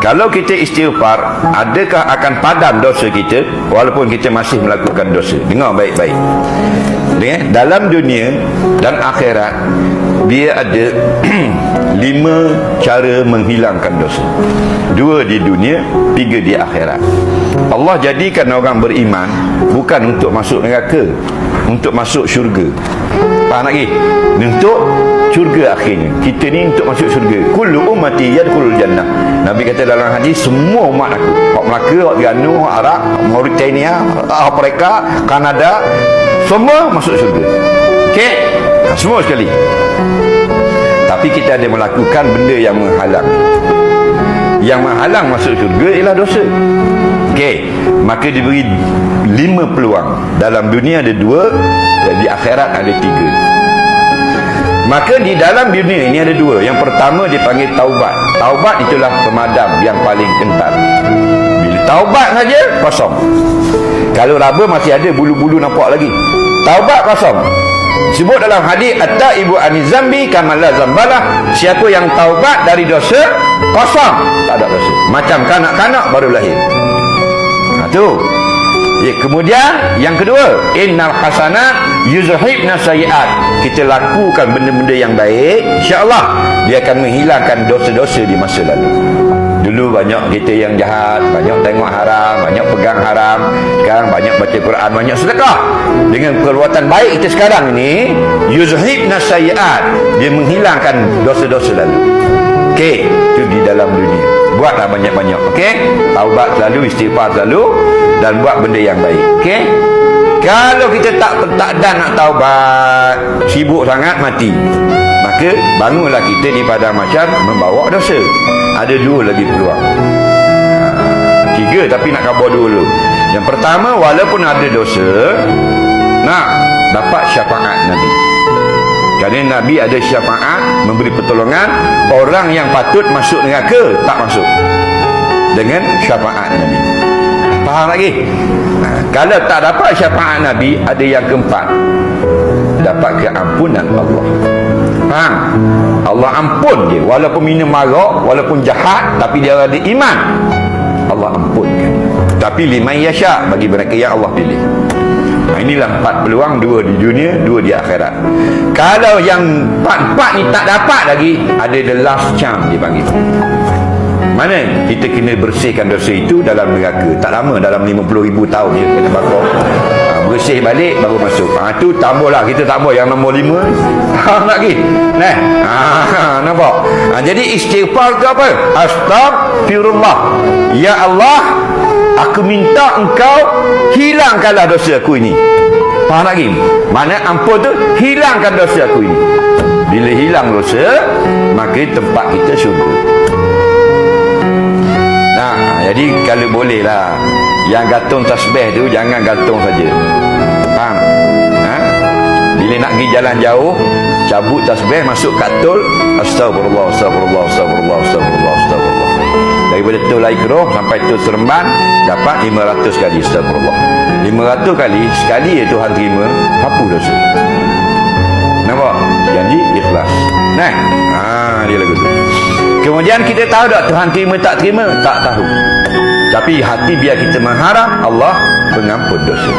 Kalau kita istighfar, adakah akan padam dosa kita walaupun kita masih melakukan dosa? Dengar baik-baik. Dalam dunia dan akhirat, dia ada 5 cara menghilangkan dosa. 2 di dunia, 3 di akhirat. Allah jadikan orang beriman bukan untuk masuk neraka, untuk masuk syurga. Faham lagi? Untuk syurga akhirnya. Kita ni untuk masuk syurga. Kullu ummati yadkhulul jannah. Nabi kata dalam hadis, semua umat aku, hak Melaka, hak Terengganu, hak Arab, Mauritania, Afrika, Kanada, semua masuk syurga. Okey? Semua sekali. Tapi kita ada melakukan benda yang menghalang. Yang menghalang masuk syurga ialah dosa. Okey, maka diberi 5 peluang. Dalam dunia ada 2, dan di akhirat ada 3. Maka di dalam dunia ini ada 2. Yang pertama dipanggil taubat. Taubat itulah pemadam yang paling kental. Bila taubat saja, kosong. Kalau raba masih ada bulu-bulu nampak lagi. Taubat kosong. Sebut dalam hadis, at-taibu anizambi kama la zambalah. Siapa yang taubat dari dosa, kosong, tak ada dosa. Macam kanak-kanak baru lahir. Tu. Ya, kemudian yang kedua, innal hasanat yuzhibna sayiat. Kita lakukan benda-benda yang baik, insya-Allah dia akan menghilangkan dosa-dosa di masa lalu. Dulu banyak kita yang jahat, banyak tengok haram, banyak pegang haram. Sekarang banyak baca Quran, banyak sedekah. Dengan perbuatan baik kita sekarang ini, yuzhibna sayiat, dia menghilangkan dosa-dosa lalu. Okey, itu di dalam dunia. Buatlah banyak-banyak, okey? Taubat selalu, istighfar selalu, dan buat benda yang baik, okey? Kalau kita tak dan nak taubat, sibuk sangat, mati. Maka bangunlah kita di padang mahsyar membawa dosa. Ada 2 lagi peluang. 3 tapi nak khabar dulu. Yang pertama, walaupun ada dosa, nak dapat syafaat Nabi. Kerana Nabi ada syafaat, memberi pertolongan. Orang yang patut masuk neraka tak masuk dengan syafaat Nabi. Faham lagi? Kalau tak dapat syafaat Nabi, ada yang keempat, dapat keampunan Allah. Faham? Allah ampun dia. Walaupun minum marak, walaupun jahat, tapi dia ada iman, Allah ampunkan. Tapi liman yasha, bagi mereka yang Allah pilih. Inilah 4 peluang, 2 di dunia, 2 di akhirat. Kalau yang 4 ni tak dapat lagi, ada the last chance dipanggil. Mana kita kena bersihkan dosa itu dalam neraka. Tak lama, dalam 50,000 tahun je kena bakar. Bersih balik baru masuk. Tu tambahlah, kita tambah yang nombor 5. Lagi. Nampak? Jadi istighfar tu apa? Astaghfirullah. Ya Allah, aku minta engkau hilangkanlah dosa aku ini. Faham lagi? Mana ampun tu, hilangkan dosa aku ini. Bila hilang dosa, maka tempat kita syurga. Jadi kalau boleh lah, yang gantung tasbih tu jangan gantung saja. Faham? Bila nak pergi jalan jauh, cabut tasbih, masuk katul, astagfirullah, astagfirullah, astagfirullah, astagfirullah, astagfirullah. Daripada tul air keruh sampai tul seremban, dapat 500 kali astagfirullah. 500 kali, sekali ya Tuhan terima, hapus dosa. Nampak? Janji ikhlas. Dia lagu tu. Kemudian kita tahu tak Tuhan terima tak terima? Tak tahu. Tapi hati biar kita mengharap Allah pengampun dosa.